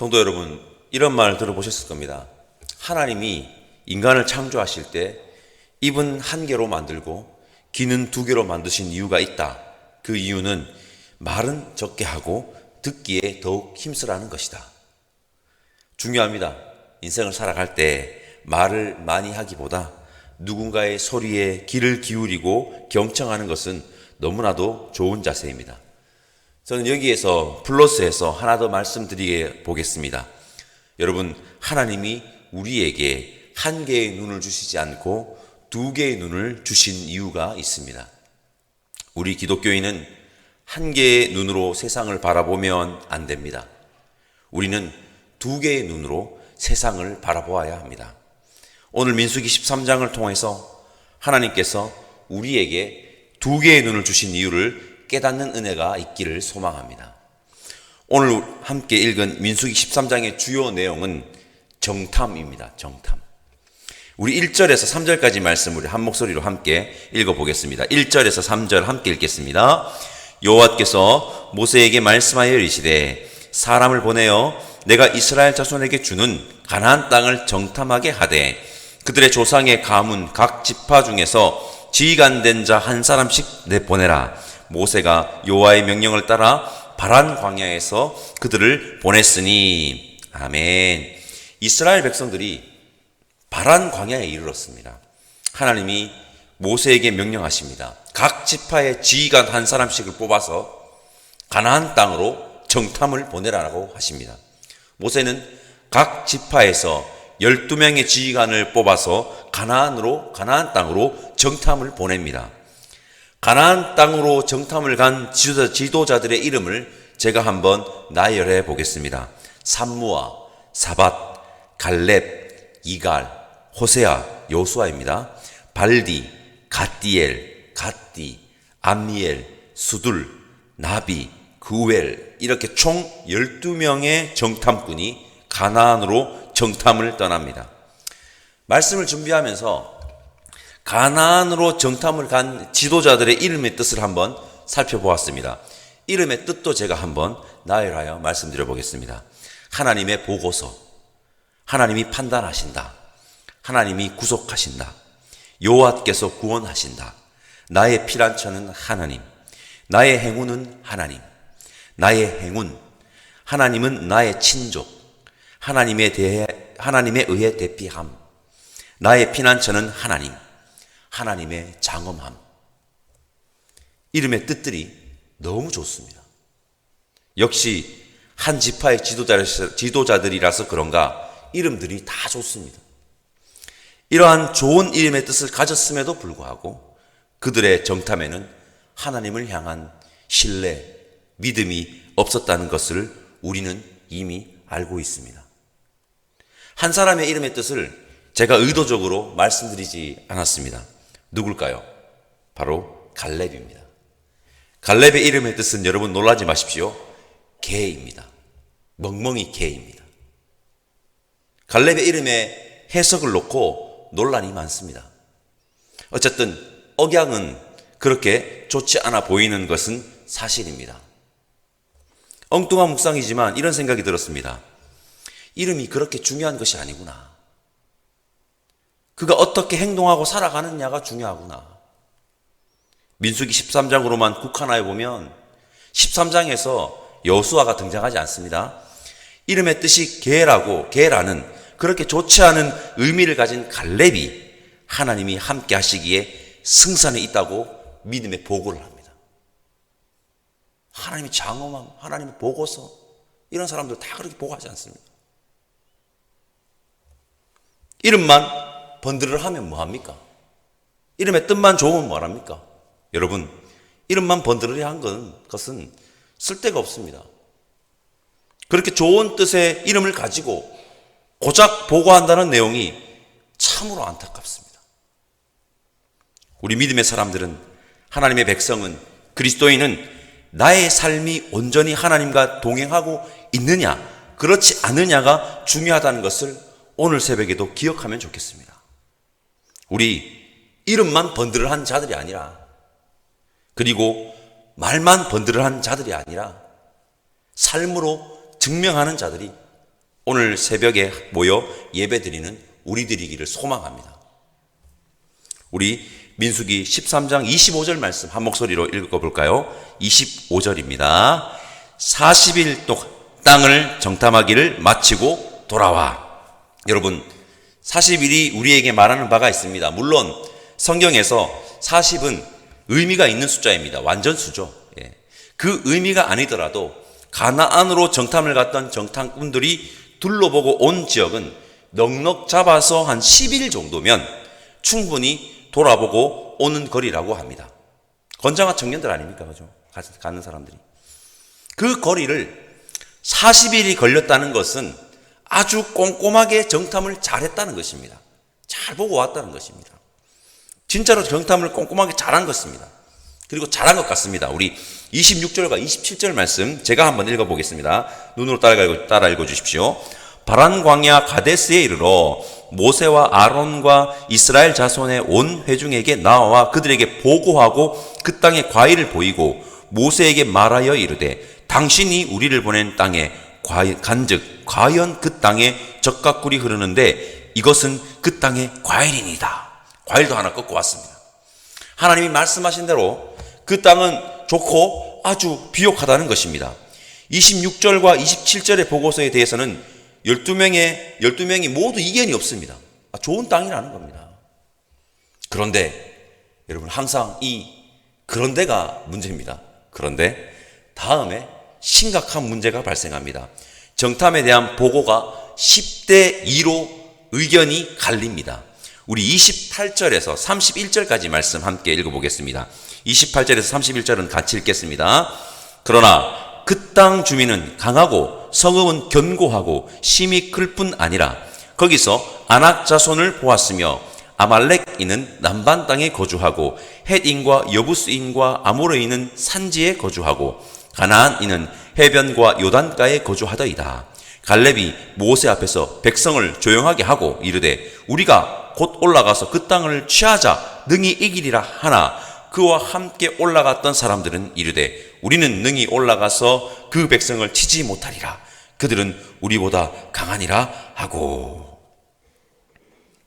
성도 여러분, 이런 말 들어보셨을 겁니다. 하나님이 인간을 창조하실 때 입은 한 개로 만들고 귀는 두 개로 만드신 이유가 있다. 그 이유는 말은 적게 하고 듣기에 더욱 힘쓰라는 것이다. 중요합니다. 인생을 살아갈 때 말을 많이 하기보다 누군가의 소리에 귀를 기울이고 경청하는 것은 너무나도 좋은 자세입니다. 저는 여기에서 플러스해서 하나 더 말씀드리게 보겠습니다. 여러분, 하나님이 우리에게 한 개의 눈을 주시지 않고 두 개의 눈을 주신 이유가 있습니다. 우리 기독교인은 한 개의 눈으로 세상을 바라보면 안 됩니다. 우리는 두 개의 눈으로 세상을 바라보아야 합니다. 오늘 민수기 13장을 통해서 하나님께서 우리에게 두 개의 눈을 주신 이유를 깨닫는 은혜가 있기를 소망합니다. 오늘 함께 읽은 민수기 13장의 주요 내용은 정탐입니다. 정탐. 우리 1절에서 3절까지 말씀 우리 한 목소리로 함께 읽어보겠습니다. 1절에서 3절 함께 읽겠습니다. 여호와께서 모세에게 말씀하여 이르시되 사람을 보내어 내가 이스라엘 자손에게 주는 가나안 땅을 정탐하게 하되 그들의 조상의 가문 각 지파 중에서 지휘관된 자 한 사람씩 내보내라. 모세가 여호와의 명령을 따라 바란 광야에서 그들을 보냈으니. 아멘. 이스라엘 백성들이 바란 광야에 이르렀습니다. 하나님이 모세에게 명령하십니다. 각 지파의 지휘관 한 사람씩을 뽑아서 가나안 땅으로 정탐을 보내라고 하십니다. 모세는 각 지파에서 12명의 지휘관을 뽑아서 가나안 땅으로 정탐을 보냅니다. 가나안 땅으로 정탐을 간 지도자들의 이름을 제가 한번 나열해 보겠습니다. 삼무아, 사밧, 갈렙, 이갈, 호세아, 여호수아입니다. 발디, 갓디엘, 갓디, 암미엘, 수둘, 나비, 그웰, 이렇게 총 12명의 정탐꾼이 가나안으로 정탐을 떠납니다. 말씀을 준비하면서 가나안으로 정탐을 간 지도자들의 이름의 뜻을 한번 살펴보았습니다. 이름의 뜻도 제가 한번 나열하여 말씀드려 보겠습니다. 하나님의 보고서, 하나님이 판단하신다, 하나님이 구속하신다, 여호와께서 구원하신다, 나의 피난처는 하나님, 나의 행운은 하나님, 나의 행운, 하나님은 나의 친족, 하나님에 의해 대피함, 나의 피난처는 하나님, 하나님의 장엄함. 이름의 뜻들이 너무 좋습니다. 역시 한 지파의 지도자들이라서 그런가 이름들이 다 좋습니다. 이러한 좋은 이름의 뜻을 가졌음에도 불구하고 그들의 정탐에는 하나님을 향한 신뢰, 믿음이 없었다는 것을 우리는 이미 알고 있습니다. 한 사람의 이름의 뜻을 제가 의도적으로 말씀드리지 않았습니다. 누굴까요? 바로 갈렙입니다. 갈렙의 이름의 뜻은 여러분 놀라지 마십시오. 개입니다. 멍멍이 개입니다. 갈렙의 이름의 해석을 놓고 논란이 많습니다. 어쨌든 억양은 그렇게 좋지 않아 보이는 것은 사실입니다. 엉뚱한 묵상이지만 이런 생각이 들었습니다. 이름이 그렇게 중요한 것이 아니구나. 그가 어떻게 행동하고 살아가느냐가 중요하구나. 민수기 13장으로만 국한하여 보면 13장에서 여호수아가 등장하지 않습니다. 이름의 뜻이 게라는 그렇게 좋지 않은 의미를 가진 갈렙이 하나님이 함께 하시기에 승산에 있다고 믿음의 보고를 합니다. 하나님의 장엄함, 하나님의 보고서, 이런 사람들 다 그렇게 보고하지 않습니다. 이름만 번들을 하면 뭐합니까? 이름의 뜻만 좋으면 뭐합니까? 여러분, 이름만 번들을 한 것은 쓸데가 없습니다. 그렇게 좋은 뜻의 이름을 가지고 고작 보고한다는 내용이 참으로 안타깝습니다. 우리 믿음의 사람들은, 하나님의 백성은, 그리스도인은 나의 삶이 온전히 하나님과 동행하고 있느냐, 그렇지 않느냐가 중요하다는 것을 오늘 새벽에도 기억하면 좋겠습니다. 우리 이름만 번들을 한 자들이 아니라, 그리고 말만 번들을 한 자들이 아니라 삶으로 증명하는 자들이 오늘 새벽에 모여 예배드리는 우리들이기를 소망합니다. 우리 민수기 13장 25절 말씀 한 목소리로 읽어볼까요? 25절입니다. 40일 동안 땅을 정탐하기를 마치고 돌아와. 여러분, 40일이 우리에게 말하는 바가 있습니다. 물론 성경에서 40은 의미가 있는 숫자입니다. 완전수죠. 그 의미가 아니더라도 가나안으로 정탐을 갔던 정탐꾼들이 둘러보고 온 지역은 넉넉 잡아서 한 10일 정도면 충분히 돌아보고 오는 거리라고 합니다. 건장한 청년들 아닙니까? 그죠? 가는 사람들이. 그 거리를 40일이 걸렸다는 것은 아주 꼼꼼하게 정탐을 잘했다는 것입니다. 잘 보고 왔다는 것입니다. 진짜로 정탐을 꼼꼼하게 잘한 것입니다. 그리고 잘한 것 같습니다. 우리 26절과 27절 말씀 제가 한번 읽어보겠습니다. 눈으로 따라 읽어주십시오. 바란 광야 가데스에 이르러 모세와 아론과 이스라엘 자손의 온 회중에게 나와 그들에게 보고하고 그 땅에 과일을 보이고 모세에게 말하여 이르되 당신이 우리를 보낸 땅에 간즉 과연 그 땅에 젖과 꿀이 흐르는데 이것은 그 땅의 과일이니이다. 과일도 하나 꺾고 왔습니다. 하나님이 말씀하신 대로 그 땅은 좋고 아주 비옥하다는 것입니다. 26절과 27절의 보고서에 대해서는 12명이 모두 이견이 없습니다. 좋은 땅이라는 겁니다. 그런데 여러분, 항상 그런데가 문제입니다. 그런데 다음에 심각한 문제가 발생합니다. 정탐에 대한 보고가 10대 2로 의견이 갈립니다. 우리 28절에서 31절까지 말씀 함께 읽어보겠습니다. 28절에서 31절은 같이 읽겠습니다. 그러나 그 땅 주민은 강하고 성읍은 견고하고 심이 클 뿐 아니라 거기서 아낙 자손을 보았으며 아말렉인은 남반 땅에 거주하고 헷인과 여부스인과 아모르인은 산지에 거주하고 가나안인은 해변과 요단가에 거주하더이다. 갈렙이 모세 앞에서 백성을 조용하게 하고 이르되 우리가 곧 올라가서 그 땅을 취하자 능히 이기리라 하나 그와 함께 올라갔던 사람들은 이르되 우리는 능히 올라가서 그 백성을 치지 못하리라. 그들은 우리보다 강하니라 하고.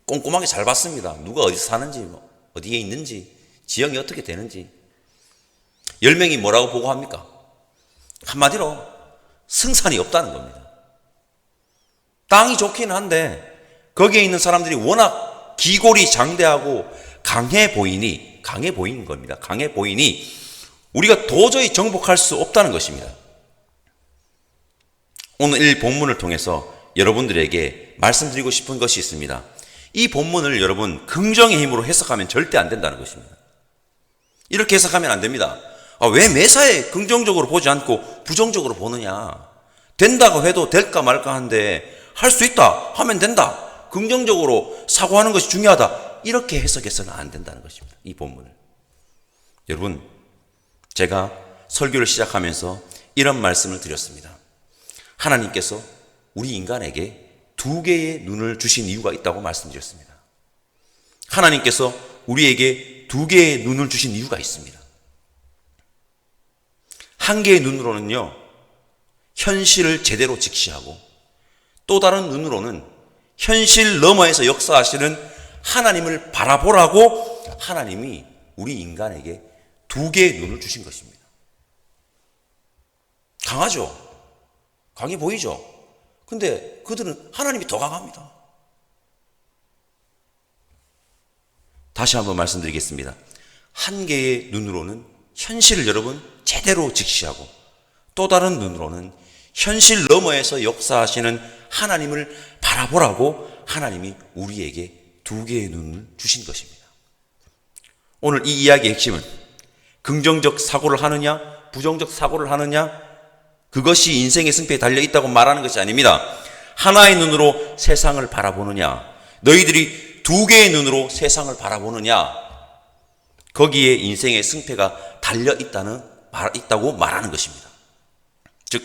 꼼꼼하게 잘 봤습니다. 누가 어디서 사는지, 어디에 있는지, 지형이 어떻게 되는지. 10명이 뭐라고 보고합니까? 한마디로 승산이 없다는 겁니다. 땅이 좋기는 한데 거기에 있는 사람들이 워낙 기골이 장대하고 강해 보이는 겁니다. 강해 보이니 우리가 도저히 정복할 수 없다는 것입니다. 오늘 이 본문을 통해서 여러분들에게 말씀드리고 싶은 것이 있습니다. 이 본문을 여러분 긍정의 힘으로 해석하면 절대 안 된다는 것입니다. 이렇게 해석하면 안 됩니다. 왜 매사에 긍정적으로 보지 않고 부정적으로 보느냐. 된다고 해도 될까 말까 한데 할 수 있다 하면 된다. 긍정적으로 사고하는 것이 중요하다. 이렇게 해석해서는 안 된다는 것입니다. 이 본문을. 여러분, 제가 설교를 시작하면서 이런 말씀을 드렸습니다. 하나님께서 우리 인간에게 2개의 눈을 주신 이유가 있다고 말씀드렸습니다. 하나님께서 우리에게 2개의 눈을 주신 이유가 있습니다. 한 개의 눈으로는요, 현실을 제대로 직시하고 또 다른 눈으로는 현실 너머에서 역사하시는 하나님을 바라보라고 하나님이 우리 인간에게 2개의 눈을 주신 것입니다. 강하죠? 강해 보이죠? 근데 그들은 하나님이 더 강합니다. 다시 한번 말씀드리겠습니다. 한 개의 눈으로는 현실을 여러분 제대로 직시하고 또 다른 눈으로는 현실 너머에서 역사하시는 하나님을 바라보라고 하나님이 우리에게 2개의 눈을 주신 것입니다. 오늘 이 이야기의 핵심은 긍정적 사고를 하느냐 부정적 사고를 하느냐 그것이 인생의 승패에 달려있다고 말하는 것이 아닙니다. 하나의 눈으로 세상을 바라보느냐 너희들이 2개의 눈으로 세상을 바라보느냐 거기에 인생의 승패가 달려있다고 말하는 것입니다. 즉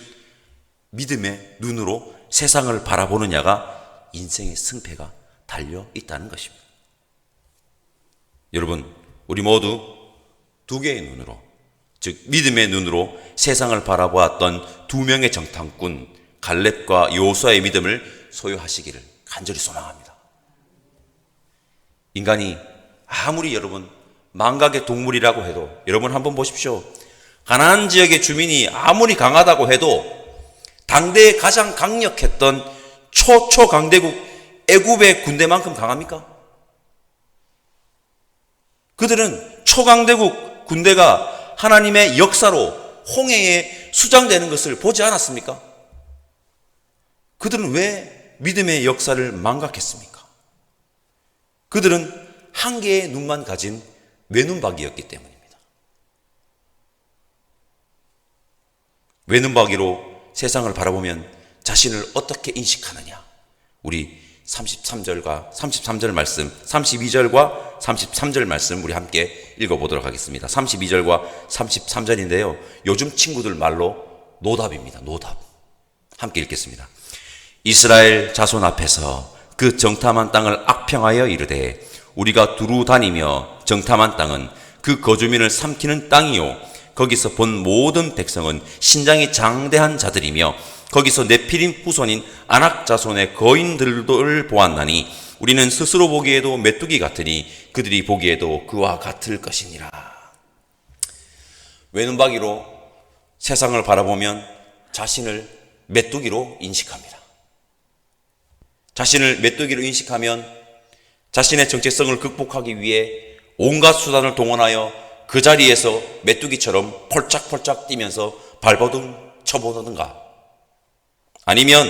믿음의 눈으로 세상을 바라보느냐가 인생의 승패가 달려있다는 것입니다. 여러분 우리 모두 2개의 눈으로 즉 믿음의 눈으로 세상을 바라보았던 2명의 정탐꾼 갈렙과 여호수아의 믿음을 소유하시기를 간절히 소망합니다. 인간이 아무리 여러분 망각의 동물이라고 해도 여러분 한번 보십시오. 가나안 지역의 주민이 아무리 강하다고 해도 당대에 가장 강력했던 초강대국 애굽의 군대만큼 강합니까? 그들은 초강대국 군대가 하나님의 역사로 홍해에 수장되는 것을 보지 않았습니까? 그들은 왜 믿음의 역사를 망각했습니까? 그들은 한 개의 눈만 가진 외눈박이였기 때문입니다. 외눈박이로 세상을 바라보면 자신을 어떻게 인식하느냐? 우리 33절 말씀, 32절과 33절 말씀 우리 함께 읽어보도록 하겠습니다. 32절과 33절인데요. 요즘 친구들 말로 노답입니다. 노답. 함께 읽겠습니다. 이스라엘 자손 앞에서 그 정탐한 땅을 악평하여 이르되 우리가 두루 다니며 정탐한 땅은 그 거주민을 삼키는 땅이요 거기서 본 모든 백성은 신장이 장대한 자들이며 거기서 네피림 후손인 아낙 자손의 거인들을 보았나니 우리는 스스로 보기에도 메뚜기 같으니 그들이 보기에도 그와 같을 것이니라. 외눈박이로 세상을 바라보면 자신을 메뚜기로 인식합니다. 자신을 메뚜기로 인식하면 자신의 정체성을 극복하기 위해 온갖 수단을 동원하여 그 자리에서 메뚜기처럼 폴짝폴짝 뛰면서 발버둥 쳐보던가, 아니면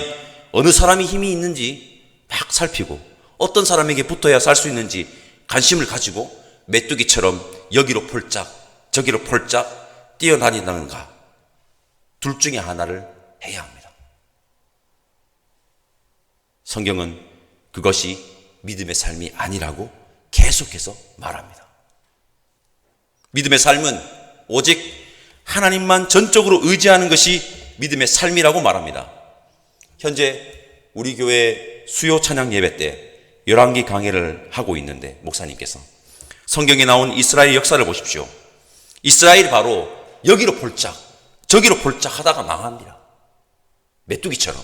어느 사람이 힘이 있는지 막 살피고 어떤 사람에게 붙어야 살 수 있는지 관심을 가지고 메뚜기처럼 여기로 폴짝 저기로 폴짝 뛰어다닌다는가, 둘 중에 하나를 해야 합니다. 성경은 그것이 믿음의 삶이 아니라고 계속해서 말합니다. 믿음의 삶은 오직 하나님만 전적으로 의지하는 것이 믿음의 삶이라고 말합니다. 현재 우리 교회 수요 찬양 예배 때 열왕기 강해를 하고 있는데 목사님께서 성경에 나온 이스라엘 역사를 보십시오. 이스라엘이 바로 여기로 폴짝 저기로 폴짝 하다가 망합니다. 메뚜기처럼.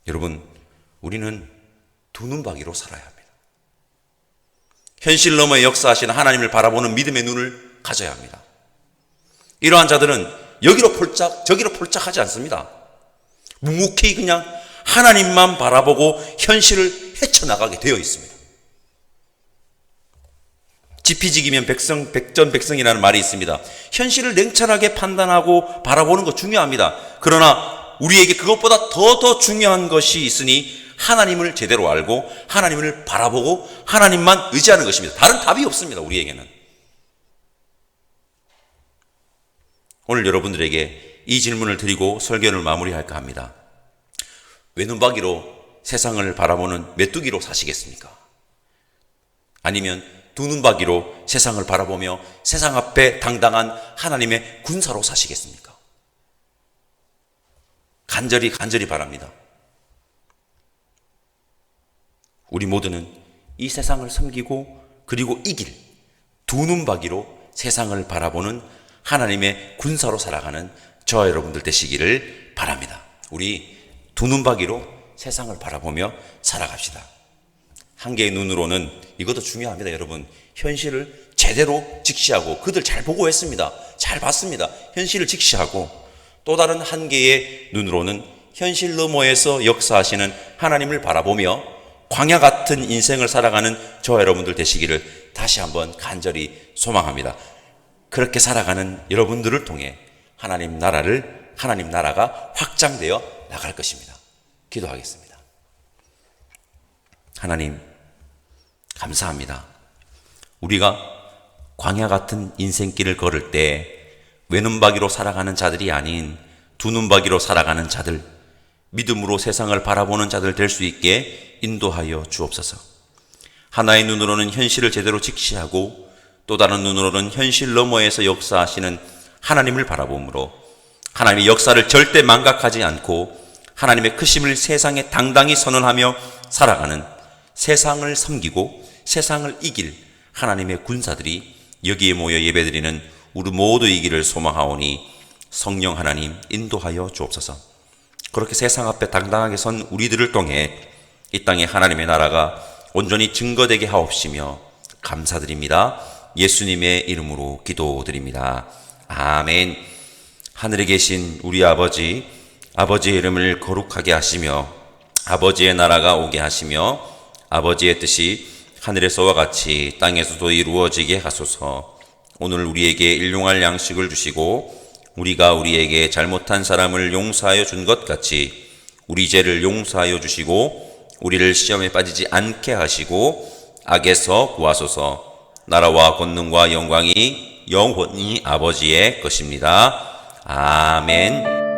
여러분, 우리는 두 눈박이로 살아야 합니다. 현실 너머에 역사하시는 하나님을 바라보는 믿음의 눈을 가져야 합니다. 이러한 자들은 여기로 폴짝 저기로 폴짝 하지 않습니다. 묵묵히 그냥 하나님만 바라보고 현실을 헤쳐나가게 되어 있습니다. 지피지기면 백전백승이라는 말이 있습니다. 현실을 냉철하게 판단하고 바라보는 거 중요합니다. 그러나 우리에게 그것보다 더 중요한 것이 있으니 하나님을 제대로 알고 하나님을 바라보고 하나님만 의지하는 것입니다. 다른 답이 없습니다. 우리에게는. 오늘 여러분들에게 이 질문을 드리고 설교를 마무리할까 합니다. 외눈박이로 세상을 바라보는 메뚜기로 사시겠습니까? 아니면 두 눈박이로 세상을 바라보며 세상 앞에 당당한 하나님의 군사로 사시겠습니까? 간절히 바랍니다. 우리 모두는 이 세상을 섬기고 그리고 이길 두 눈박이로 세상을 바라보는 하나님의 군사로 살아가는 저와 여러분들 되시기를 바랍니다. 우리 두 눈박이로 세상을 바라보며 살아갑시다. 한 개의 눈으로는 이것도 중요합니다. 여러분, 현실을 제대로 직시하고, 그들 잘 보고했습니다. 잘 봤습니다. 현실을 직시하고, 또 다른 한 개의 눈으로는 현실 너머에서 역사하시는 하나님을 바라보며 광야 같은 인생을 살아가는 저와 여러분들 되시기를 다시 한번 간절히 소망합니다. 그렇게 살아가는 여러분들을 통해 하나님 나라가 확장되어 나갈 것입니다. 기도하겠습니다. 하나님, 감사합니다. 우리가 광야 같은 인생길을 걸을 때 외눈박이로 살아가는 자들이 아닌 두 눈박이로 살아가는 자들, 믿음으로 세상을 바라보는 자들 될 수 있게 인도하여 주옵소서. 하나의 눈으로는 현실을 제대로 직시하고 또 다른 눈으로는 현실 너머에서 역사하시는 하나님을 바라봄으로 하나님의 역사를 절대 망각하지 않고 하나님의 크심을 세상에 당당히 선언하며 살아가는, 세상을 섬기고 세상을 이길 하나님의 군사들이 여기에 모여 예배드리는 우리 모두이기를 소망하오니 성령 하나님 인도하여 주옵소서. 그렇게 세상 앞에 당당하게 선 우리들을 통해 이 땅에 하나님의 나라가 온전히 증거되게 하옵시며 감사드립니다. 예수님의 이름으로 기도드립니다. 아멘. 하늘에 계신 우리 아버지, 아버지의 이름을 거룩하게 하시며 아버지의 나라가 오게 하시며 아버지의 뜻이 하늘에서와 같이 땅에서도 이루어지게 하소서. 오늘 우리에게 일용할 양식을 주시고 우리가 우리에게 잘못한 사람을 용서하여 준 것 같이 우리 죄를 용서하여 주시고 우리를 시험에 빠지지 않게 하시고 악에서 구하소서. 나라와 권능과 영광이 영원히 아버지의 것입니다. 아멘.